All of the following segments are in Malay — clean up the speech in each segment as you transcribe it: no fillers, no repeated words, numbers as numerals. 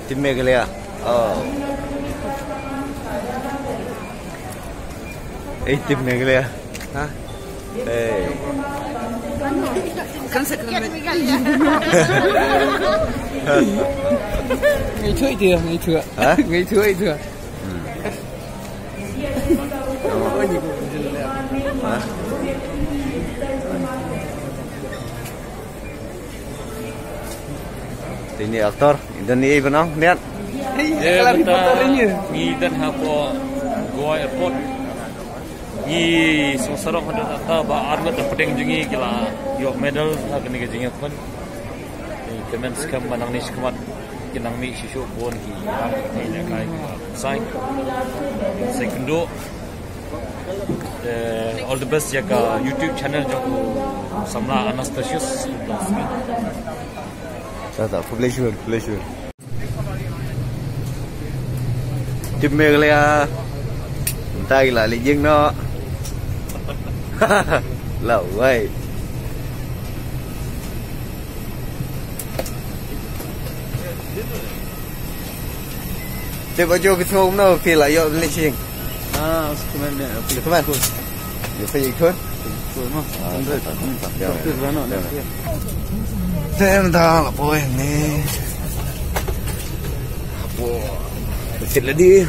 Tim Meghalaya. Oh. Tim Meghalaya. Hah? Kan sekarang ngày trước chưa ngày trước hả ngày trước chưa hả ini aktor Indonesia benar lihat ya ni dan hapo Goa airport ni sosoro kada ta ba armat pedeng jengi kila yo medal ha kini ke jengi pun ni kemen skam manang ni skmat kinang mi shishu bon ki ni kai sai sekundo all the best ya ka YouTube channel jo samla Anastasius tak pleasure Tim Meghalaya tay là lý dân nó lẩu vậy thế bao nhiêu cái thôn nó phi lại do lên chiên kemarin ya phi thôi thế em thang là bôi này bôi thịt là đi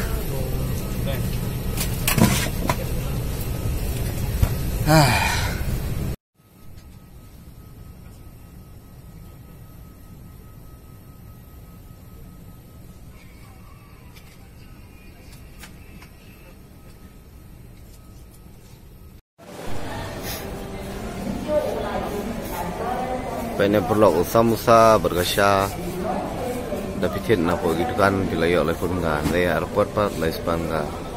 Ini perlu usaha berkasya dapat hit na po gitu kan bila yo oleh pun kan, airport pa, lai span ka.